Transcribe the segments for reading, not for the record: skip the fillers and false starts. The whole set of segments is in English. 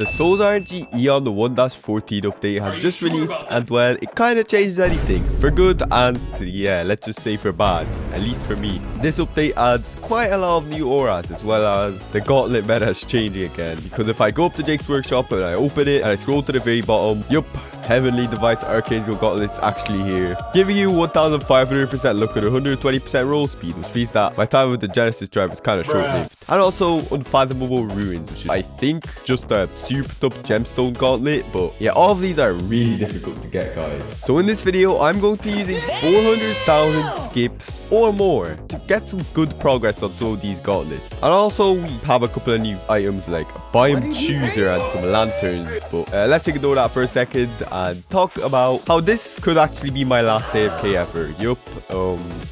The Souls RNG Eon 1-14 update has just released, and well, it kind of changed anything for good and yeah, let's just say for bad, at least for me. This update adds quite a lot of new auras, as well as the Gauntlet meta is changing again, because if I go up to Jake's workshop and I open it and I scroll to the very bottom, yup, Heavenly Device Archangel Gauntlet's actually here, giving you 1500% luck and 120% roll speed, which means that my time with the Genesis drive is kind of short-lived. And also Unfathomable Ruins, which is I think just a souped up gemstone gauntlet, but yeah, all of these are really difficult to get, guys. So in this video, I'm going to be using 400,000 skips or more to get some good progress on some of these gauntlets. And also we have a couple of new items like a biome chooser and some lanterns, but let's ignore that for a second and talk about how this could actually be my last AFK ever. Yup,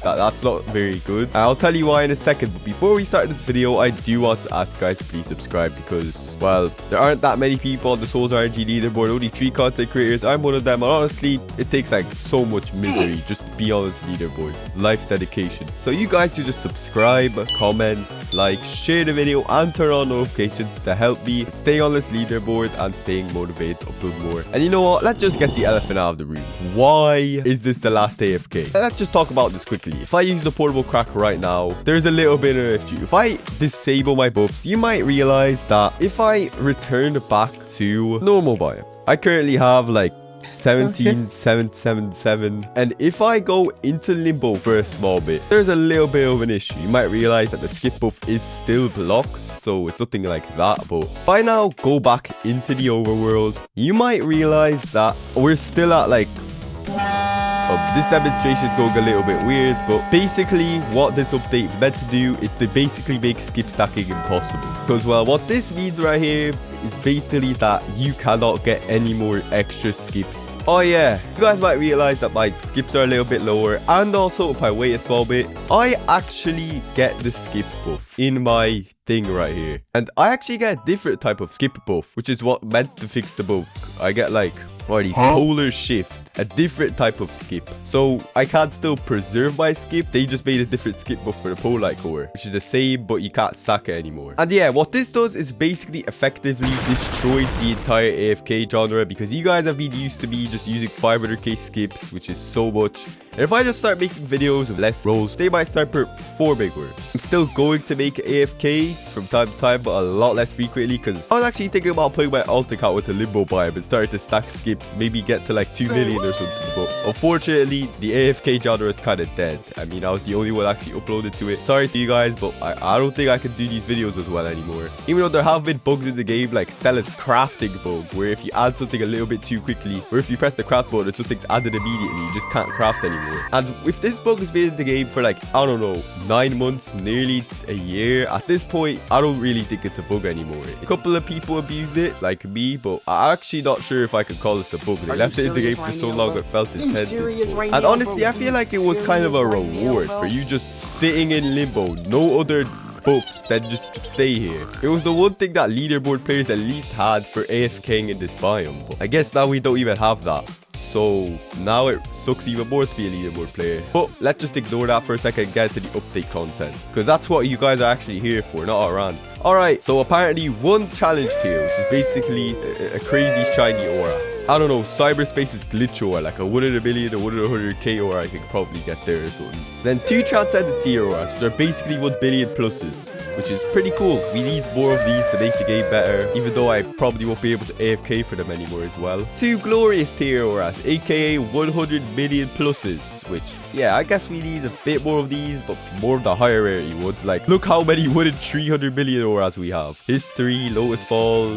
that's not very good. And I'll tell you why in a second, but before we start this video, I do want to ask guys to please subscribe, because, well, there aren't that many people on the Souls RNG leaderboard, only 3 content creators. I'm one of them, and honestly, it takes like so much misery just to be on this leaderboard. Life dedication. So you guys should just subscribe, comment, like, share the video, and turn on notifications to help me stay on this leaderboard and staying motivated to upload more. And you know what? Let's just get the elephant out of the room. Why is this the last AFK? Let's just talk about this quickly. If I use the portable crack right now, there's a little bit of issue. If I disable my buffs, you might realize that if I return back to normal biome, I currently have like 17,777, and if I go into Limbo for a small bit, there's a little bit of an issue. You might realize that the skip buff is still blocked, so it's nothing like that. But if I now go back into the overworld, you might realize that we're still at like this demonstration is going a little bit weird, but basically what this update is meant to do is to basically make skip stacking impossible. Because, well, what this means right here is basically that you cannot get any more extra skips. Oh yeah, you guys might realize that my skips are a little bit lower, and also if I wait a small bit, I actually get the skip buff in my thing right here. And I actually get a different type of skip buff, which is what meant to fix the bug. I get like, what are these? Polar shift, a different type of skip. So I can't still preserve my skip, they just made a different skip buff for the polite core, which is the same, but you can't stack it anymore. And yeah, what this does is basically effectively destroys the entire AFK genre, because you guys have been used to me just using 500k skips, which is so much. And if I just start making videos with less rolls, they might start for big works. I'm still going to make AFKs from time to time, but a lot less frequently, because I was actually thinking about playing my alt account with a Limbo biome and starting to stack skips, maybe get to like 2 million or something. But unfortunately, the AFK genre is kind of dead. I mean, I was the only one actually uploaded to it. Sorry to you guys, but I don't think I can do these videos as well anymore. Even though there have been bugs in the game, like Stella's crafting bug, where if you add something a little bit too quickly, or if you press the craft button and something's added immediately, you just can't craft anymore. And if this bug has been in the game for like, I don't know, 9 months, nearly a year, at this point, I don't really think it's a bug anymore. A couple of people abused it, like me, but I'm actually not sure if I could call this a bug. They left it in the game for so long it felt intended. And honestly, I feel like it was kind of a reward for you just sitting in Limbo, no other buffs, then just stay here. It was the one thing that leaderboard players at least had for AFKing in this biome, but I guess now we don't even have that. So now it sucks even more to be a leaderboard player. But let's just ignore that for a second and get to the update content, because that's what you guys are actually here for, not our rants. Alright, so apparently one challenge tier, which is basically a crazy shiny aura. I don't know, cyberspace's glitch aura, like a 1 in a million or 1 in 100k aura, I can probably get there or something. Then 2 transcendent tier auras, which are basically 1 billion pluses, which is pretty cool. We need more of these to make the game better, even though I probably won't be able to AFK for them anymore as well. 2 glorious tier auras, aka 100 million pluses, which, yeah, I guess we need a bit more of these, but more of the higher rarity ones. Like, look how many 1 in 300 million auras we have. History, Lotus Fall,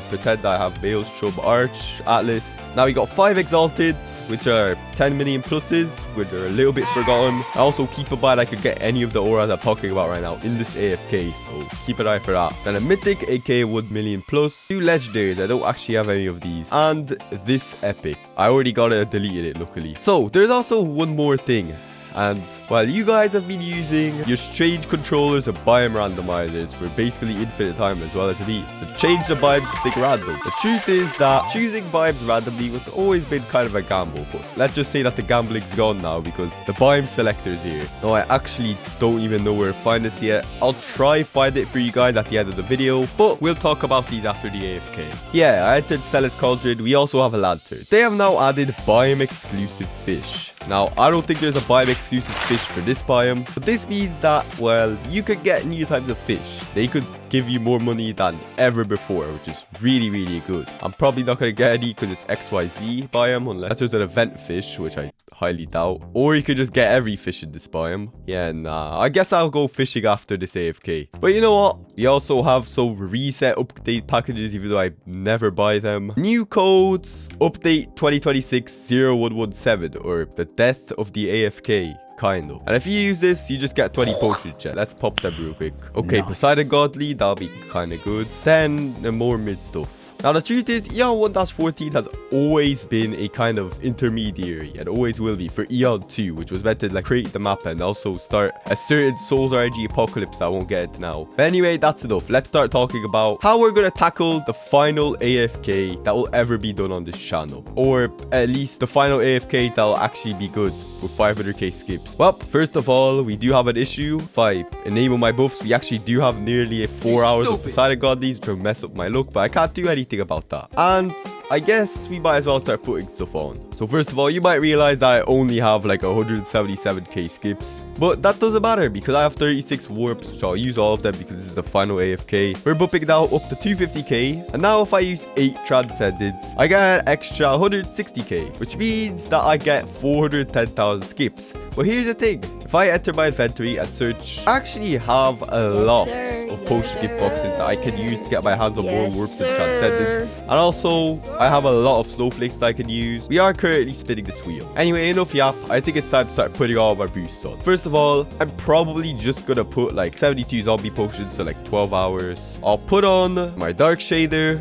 Pretend I Have Maelstrom, Arch, Atlas. Now we got 5 exalted, which are 10 million pluses, which are a little bit forgotten. I also keep in mind I could get any of the auras I'm talking about right now in this AFK, so keep an eye for that. Then a mythic, aka 1 million plus. 2 legendaries, I don't actually have any of these. And this epic. I already got it and deleted it, luckily. So there's also one more thing. And well, you guys have been using your strange controllers and biome randomizers for basically infinite time as well as me to change the biomes to stick random. The truth is that choosing biomes randomly was always been kind of a gamble, but let's just say that the gambling's gone now because the biome selector is here. No, I actually don't even know where to find this yet. I'll try find it for you guys at the end of the video, but we'll talk about these after the AFK. Yeah, I entered Stella's Cauldron. We also have a lantern. They have now added biome exclusive fish. Now, I don't think there's a biome exclusive fish for this biome, but this means that, well, you could get new types of fish. They could give you more money than ever before, which is really, really good. I'm probably not going to get any because it's XYZ biome, unless there's an event fish, which I highly doubt. Or you could just get every fish in this biome. Yeah, nah, I guess I'll go fishing after this AFK. But you know what? We also have some reset update packages, even though I never buy them. New codes, update 2026-0117, or the death of the AFK. Kind of. And if you use this, you just get 20 potions, chat. Let's pop them real quick. Okay, nice. Poseidon Godly, that'll be kind of good. Then the more mid stuff. Now, the truth is, Eon 1-14 has always been a kind of intermediary and always will be for Eon 2, which was meant to like create the map and also start a certain Souls RNG apocalypse that I won't get into now. But anyway, that's enough. Let's start talking about how we're going to tackle the final AFK that will ever be done on this channel. Or at least the final AFK that will actually be good with 500k skips. Well, first of all, we do have an issue. If I enable my buffs, we actually do have nearly 4 hours of Poseidon Godlies, which will mess up my luck, but I can't do anything about that. And I guess we might as well start putting stuff on. So first of all, you might realize that I only have like 177k skips, but that doesn't matter because I have 36 warps, which I'll use all of them because this is the final AFK. We're bumping now up to 250k, and now if I use 8 transcendents, I get an extra 160k, which means that I get 410,000 skips. But here's the thing, if I enter my inventory and search, I actually have a lot of post skip boxes that I can use to get my hands on more warps and transcendents. And also, I have a lot of snowflakes that I can use. We are currently spinning this wheel. Anyway, enough yap. I think it's time to start putting all my boosts on. First of all, I'm probably just gonna put like 72 zombie potions, so like 12 hours. I'll put on my dark shader.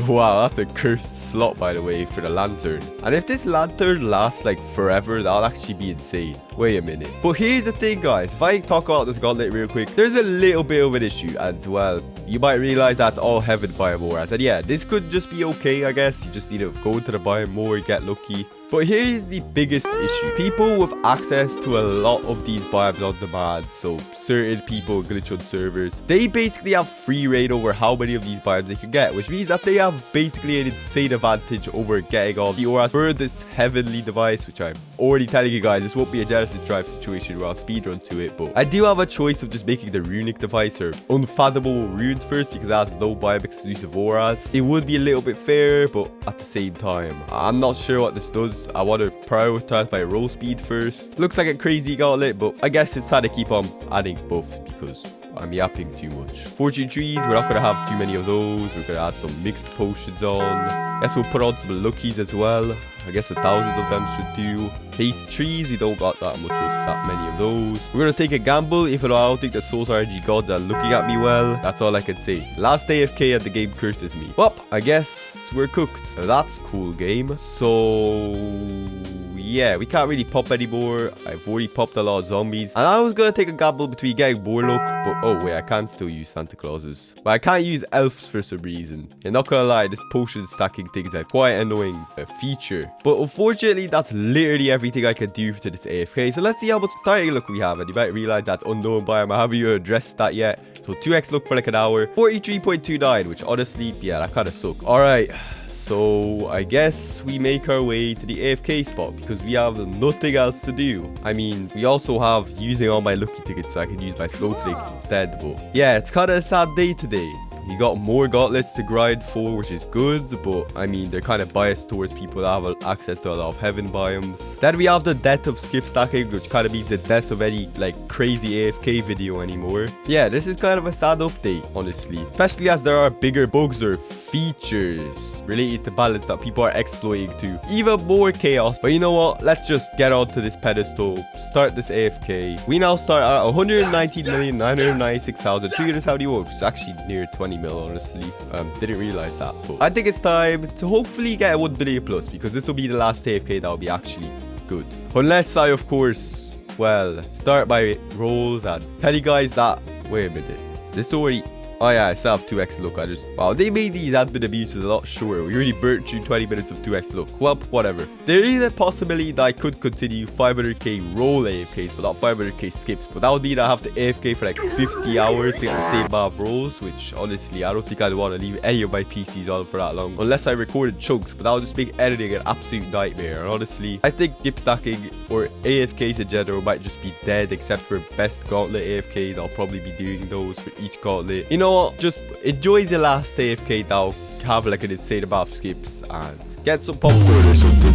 Wow, that's a cursed slot, by the way, for the lantern. And if this lantern lasts like forever, that'll actually be insane. Wait a minute. But here's the thing, guys. If I talk about this gauntlet real quick, there's a little bit of an issue. And, well, you might realize that's all heaven biome more. And yeah, this could just be okay, I guess. You just need to go into the biome more, get lucky. But here's the biggest issue. People with access to a lot of these biomes on demand, so certain people glitch on servers, they basically have free reign over how many of these biomes they can get, which means that they have basically an insane advantage over getting all the auras for this heavenly device, which I'm already telling you guys, this won't be a Genesis Drive situation where I'll speedrun to it, but I do have a choice of just making the runic device or unfathomable runes first because it has no biome exclusive auras. It would be a little bit fair, but at the same time, I'm not sure what this does. I want to prioritize my roll speed first. Looks like a crazy gauntlet, but I guess it's time to keep on adding buffs because I'm yapping too much. Fortune trees, we're not going to have too many of those. We're going to add some mixed potions on. Guess we'll put on some luckies as well. I guess 1,000 of them should do. Haste trees, we don't got that much of that many of those. We're going to take a gamble, even though I don't think the Souls RNG gods are looking at me well. That's all I can say. Last AFK and the game curses me. Well, I guess we're cooked. That's cool game. So yeah, we can't really pop anymore. I've already popped a lot of zombies. And I was going to take a gamble between getting more luck, but oh wait, I can still use Santa Clauses. But I can't use elves for some reason. And not gonna lie, this potion stacking thing is a quite annoying feature. But unfortunately, that's literally everything I can do to this AFK. So let's see how much starting luck we have. And you might realize that unknown biome. I haven't even addressed that yet. So 2x luck for like an hour. 43.29, which honestly, yeah, that kind of sucks. Alright. So I guess we make our way to the AFK spot because we have nothing else to do. I mean, we also have using all my lucky tickets so I can use my snowflakes instead. But yeah, it's kind of a sad day today. You got more gauntlets to grind for, which is good, but I mean, they're kind of biased towards people that have access to a lot of heaven biomes. Then we have the death of skip stacking, which kind of means the death of any like crazy AFK video anymore. Yeah, this is kind of a sad update, honestly, especially as there are bigger bugs or features related to balance that people are exploiting to even more chaos. But you know what, let's just get onto this pedestal, start this AFK. We now start at 119,996,371, which is actually near 20 mil, honestly. Didn't realize that, but I think it's time to hopefully get a 1 billion plus because this will be the last AFK that will be actually good, unless I of course well, start by rolls and tell you guys that, wait a minute, this already, oh yeah, I still have 2x look. Wow, they made these admin abuses a lot shorter. We already burnt through 20 minutes of 2x look. Well, whatever. There is a possibility that I could continue 500k roll AFKs, but not 500k skips. But that would mean I have to AFK for like 50 hours to get the same amount of rolls, which honestly, I don't think I'd want to leave any of my PCs on for that long. Unless I recorded chunks, but that would just make editing an absolute nightmare. And honestly, I think skip stacking or AFKs in general might just be dead, except for best Gauntlet AFKs. I'll probably be doing those for each Gauntlet. You know what? Just enjoy the last AFK now, have like an insane amount of skips, and get some popcorn or something.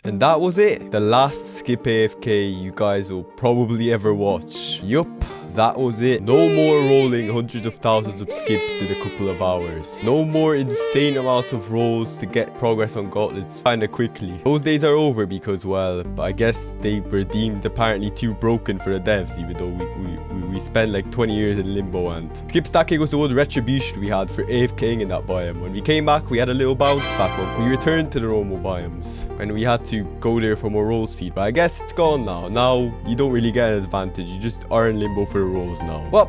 And that was it. The last skip AFK you guys will probably ever watch. Yup. That was it. No more rolling hundreds of thousands of skips in a couple of hours. No more insane amounts of rolls to get progress on gauntlets kinda quickly. Those days are over because, well, I guess they were deemed apparently too broken for the devs, even though we spent like 20 years in Limbo, and skip stacking was the one retribution we had for AFKing in that biome. When we came back, we had a little bounce back when we returned to the normal biomes, and we had to go there for more roll speed. But I guess it's gone now. Now you don't really get an advantage. You just are in Limbo for the rolls now. Well,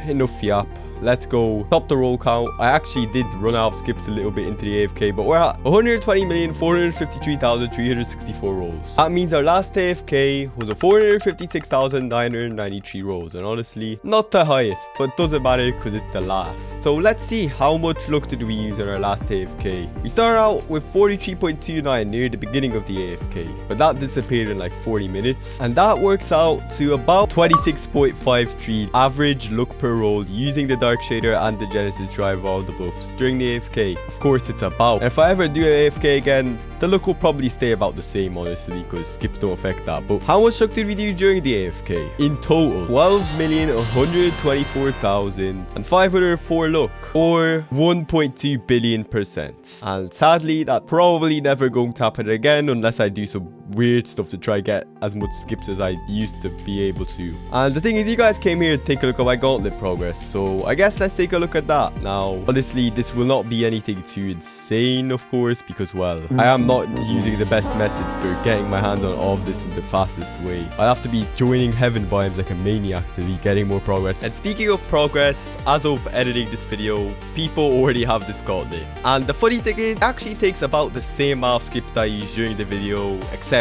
enough yap. Let's go top the roll count. I actually did run out of skips a little bit into the AFK, but we're at 120,453,364 rolls. That means our last AFK was a 456,993 rolls, and honestly, not the highest, but it doesn't matter because it's the last. So let's see how much luck did we use in our last AFK. We started out with 43.29 near the beginning of the AFK, but that disappeared in like 40 minutes, and that works out to about 26.53 average luck per roll using the Dark Shader and the Genesis drive all the buffs during the AFK. Of course, it's about. If I ever do an AFK again, the luck will probably stay about the same, honestly, because skips don't affect that. But how much luck did we do during the AFK? In total, 12,124,504 luck, or 1.2 billion%. And sadly, that probably never going to happen again unless I do some weird stuff to try get as much skips as I used to be able to. And the thing is, you guys came here to take a look at my gauntlet progress, so I guess let's take a look at that. Now, honestly, this will not be anything too insane, of course, because, well, I am not using the best methods for getting my hands on all of this in the fastest way. I'll have to be joining heaven biomes like a maniac to be getting more progress. And speaking of progress, as of editing this video, people already have this gauntlet. And the funny thing is, it actually takes about the same amount of skips that I used during the video, except,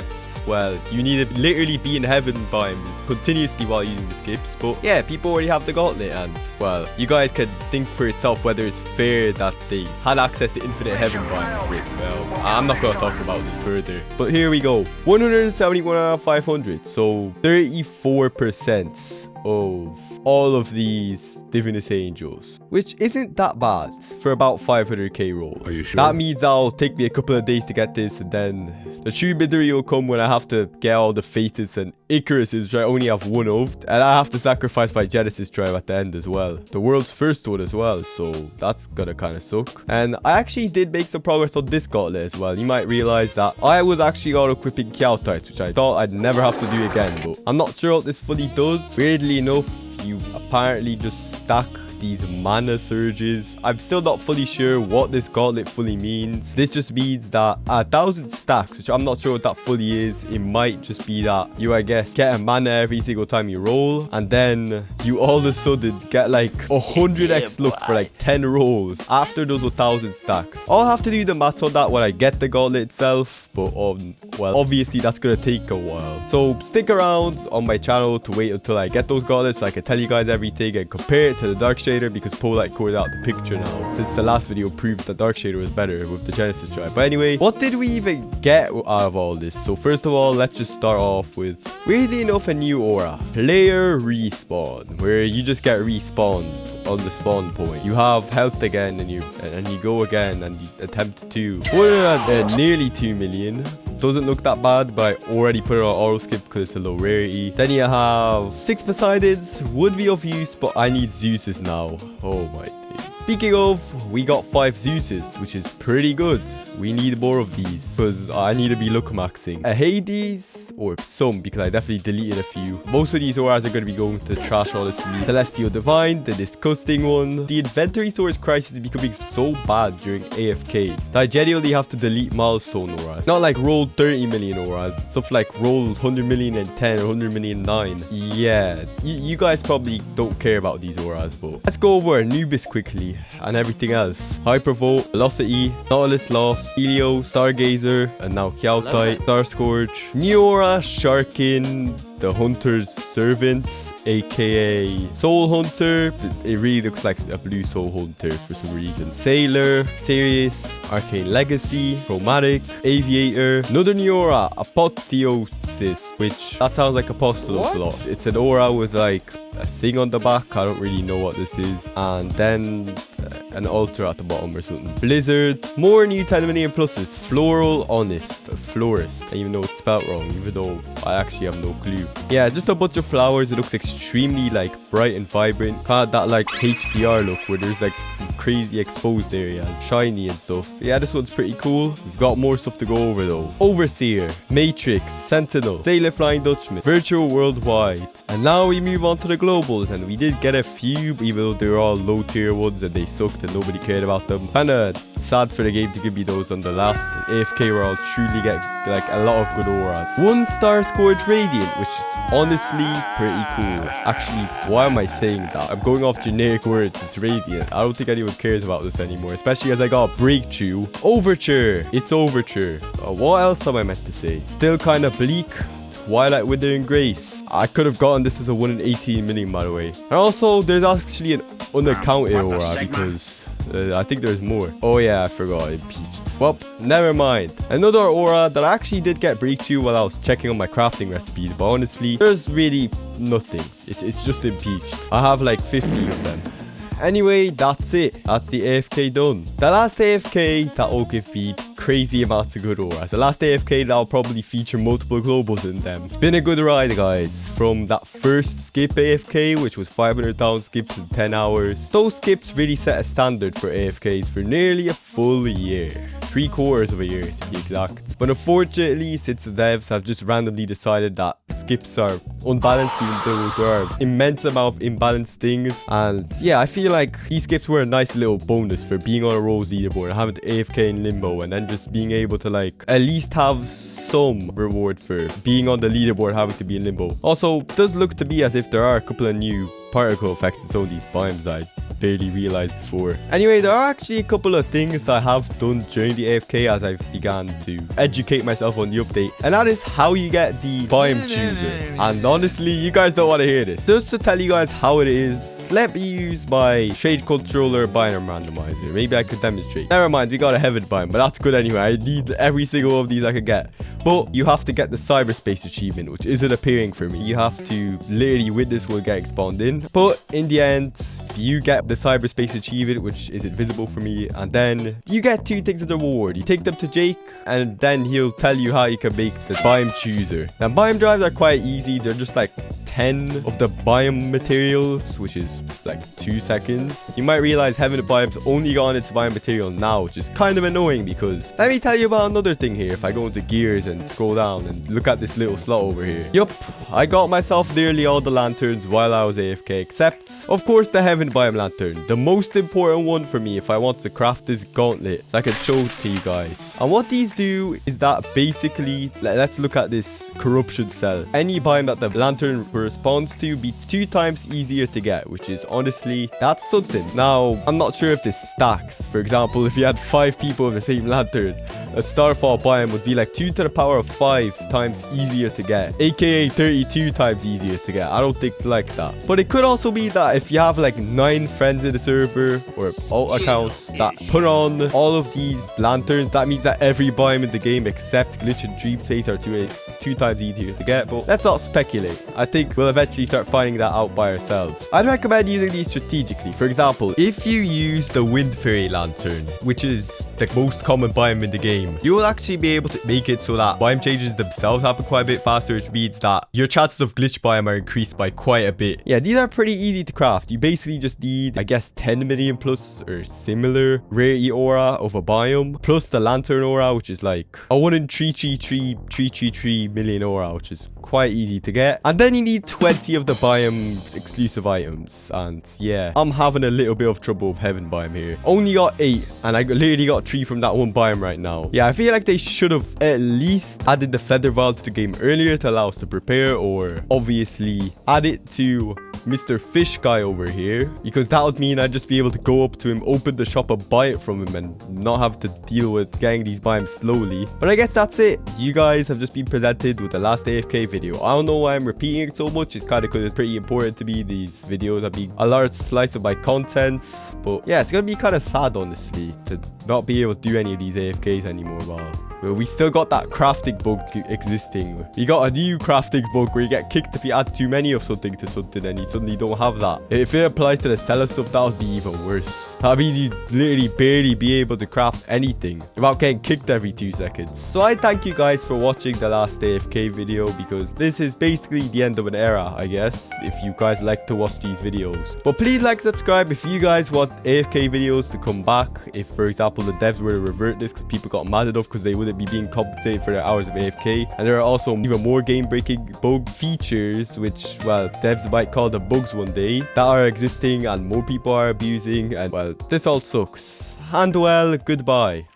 well, you need to literally be in heaven biomes continuously while using the skips. But yeah, people already have the gauntlet, and, well, you guys can think for yourself whether it's fair that they had access to infinite heaven biomes. But, well, I'm not gonna talk about this further. But here we go. 171 out of 500, so 34% of all of these Divinous Angels, which isn't that bad for about 500k rolls. Are you sure? That means that'll take me a couple of days to get this, and then the true misery will come when I have to get all the Fatus and Icaruses, which I only have one of, and I have to sacrifice my Genesis drive at the end as well. The world's first one as well, so that's gonna kind of suck. And I actually did make some progress on this gauntlet as well. You might realize that I was actually auto-equipping Gauntlet, which I thought I'd never have to do again, but I'm not sure what this fully does. Weirdly enough, you apparently just stack these mana surges. I'm still not fully sure what this gauntlet fully means. This just means that 1,000 stacks, which I'm not sure what that fully is. It might just be that you, I guess, get a mana every single time you roll, and then you all of a sudden get like 100x luck for like 10 rolls after those 1,000 stacks. I'll have to do the maths on that when I get the gauntlet itself, but well, obviously that's gonna take a while. So stick around on my channel to wait until I get those gauntlets so I can tell you guys everything and compare it to the Dark Shader, because Polite called out the picture now, since the last video proved that Dark Shader was better with the Genesis drive. But anyway, what did we even get out of all this? So first of all, let's just start off with, weirdly enough, a new aura, player respawn, where you just get respawned on the spawn point. You have health again, and you go again, and you attempt to. Nearly 2 million. Doesn't look that bad, but I already put it on auto skip because it's a low rarity. Then you have 6 Poseidons, would be of use, but I need Zeuses now. Oh my days. Speaking of, we got 5 Zeuses, which is pretty good. We need more of these because I need to be luck maxing. A Hades, or some, because I definitely deleted a few. Most of these auras are going to be going to trash, honestly. Celestial Divine, the disgusting one. The Inventory Source Crisis is becoming so bad during AFKs that I genuinely have to delete milestone auras. Not like roll 30 million auras, stuff like roll 100 million and 10 or 100 million 9. Yeah, you guys probably don't care about these auras, but let's go over Anubis quickly and everything else. Hypervolt, Velocity, Nautilus Lost, Helio, Stargazer, and now Kiautite, Starscourge, new aura, Sharkin, the Hunter's Servant, aka Soul Hunter. It really looks like a blue Soul Hunter for some reason. Sailor, Sirius, Arcane Legacy, Chromatic, Aviator, another new aura, Apotheosis, which that sounds like Apostolos a lot. It's an aura with like a thing on the back. I don't really know what this is. And then an altar at the bottom or something. Blizzard. More new 10 million pluses. Floral Honest. Florist. I even know it's spelled wrong, even though I actually have no clue. Yeah, just a bunch of flowers. It looks extremely like bright and vibrant. Kind of that like HDR look where there's like some crazy exposed areas, shiny and stuff. Yeah, this one's pretty cool. We've got more stuff to go over though. Overseer, Matrix, Sentinel, Sailor Flying Dutchman, Virtual Worldwide. And now we move on to the globals, and we did get a few, even though they're all low tier ones and they sucked and nobody cared about them. Kinda sad for the game to give me those on the last AFK where I'll truly get like a lot of good auras. 1-star Scourge Radiant, which is honestly pretty cool. Actually, why am I saying that? I'm going off generic words. It's Radiant. I don't think anyone cares about this anymore, especially as I got Breakthrough. Overture. It's Overture. What else am I meant to say? Still kind of bleak. Twilight Withering Grace. I could have gotten this as a 1 in 18 million, by the way. And also, there's actually an unaccounted aura because I think there's more. Oh yeah, I forgot. Impeached. Well, never mind. Another aura that I actually did get Breakthrough while I was checking on my crafting recipes, but honestly, there's really nothing. It's just impeached. I have like 50 of them. Anyway, that's it. That's the AFK done. The last AFK that will give me crazy amounts of good auras. The last AFK that'll probably feature multiple globals in them. Been a good ride, guys. From that first skip AFK, which was 500,000 skips in 10 hours. Those skips really set a standard for AFKs for nearly a full year. 3/4 of a year to be exact. But unfortunately, since the devs have just randomly decided that skips are unbalanced, even though there are immense amount of imbalanced things. And yeah, I feel like these skips were a nice little bonus for being on a Rose leaderboard, having to AFK in Limbo, and then just being able to like at least have some reward for being on the leaderboard, having to be in Limbo. Also, it does look to be as if there are a couple of new particle effects in some of these biomes I barely realized before. Anyway, there are actually a couple of things I have done during the AFK as I've began to educate myself on the update, and that is how you get the biome chooser. And honestly, you guys don't want to hear this. Just to tell you guys how it is, let me use my trade controller biome randomizer. Maybe I could demonstrate. Never mind, we got a heaven biome, but that's good anyway. I need every single one of these I could get. But you have to get the cyberspace achievement, which isn't appearing for me. You have to literally witness what getting spawned in. But in the end, you get the cyberspace achievement, which is invisible for me. And then you get 2 things as a reward. You take them to Jake, and then he'll tell you how you can make the biome chooser. Now, biome drives are quite easy. They're just like 10 of the biome materials, which is like 2 seconds. You might realize Heaven Biome's only got its biome material now, which is kind of annoying because let me tell you about another thing here. If I go into gears and scroll down and look at this little slot over here. Yup, I got myself nearly all the lanterns while I was AFK, except of course the Heaven Biome lantern. The most important one for me if I want to craft this gauntlet, so I can show it to you guys. And what these do is that basically, let's look at this corruption cell. Any biome that the lantern corresponds to be 2 times easier to get, which is honestly, that's something. Now, I'm not sure if this stacks. For example, if you had 5 people with the same lantern, a starfall biome would be like 2 to the power of 5 times easier to get, aka 32 times easier to get. I don't think it's like that. But it could also be that if you have like 9 friends in the server or alt accounts that put on all of these lanterns, that means that every biome in the game except Glitch and Dream Space are 2 times easier to get. But let's not speculate. I think we'll eventually start finding that out by ourselves. I'd recommend using these strategically. For example, if you use the Wind Fairy lantern, which is the most common biome in the game, you will actually be able to make it so that biome changes themselves happen quite a bit faster, which means that your chances of glitch biome are increased by quite a bit. Yeah, these are pretty easy to craft. You basically just need, I guess, 10 million plus or similar rarity aura of a biome, plus the lantern aura, which is like a 1 in 333 million aura, which is quite easy to get. And then you need 20 of the biome exclusive items. And yeah, I'm having a little bit of trouble with Heaven biome here. Only got 8, and I literally got 3 from that one biome right now. Yeah, I feel like they should have at least added the feather vial to the game earlier to allow us to prepare, or obviously add it to Mr. Fish guy over here, because that would mean I'd just be able to go up to him, open the shop and buy it from him and not have to deal with getting these biomes slowly. But I guess that's it. You guys have just been presented with the last AFK video. I don't know why I'm repeating it so much. It's kind of because it's pretty important to me. These videos have been a large slice of my content, but yeah, it's gonna be kind of sad honestly to not be able to do any of these AFKs anymore Well, we still got that crafting bug existing. We got a new crafting bug where you get kicked if you add too many of something to something and you suddenly don't have that. If it applies to the seller stuff, that would be even worse. That means you'd literally barely be able to craft anything without getting kicked every 2 seconds. So I thank you guys for watching the last AFK video, because this is basically the end of an era, I guess, if you guys like to watch these videos. But please like, subscribe if you guys want AFK videos to come back. If, for example, the devs were to revert this because people got mad enough because they wouldn't be being compensated for their hours of AFK. And there are also even more game-breaking bug features, which, well, devs might call them bugs one day, that are existing and more people are abusing. And, well, this all sucks. And, well, goodbye.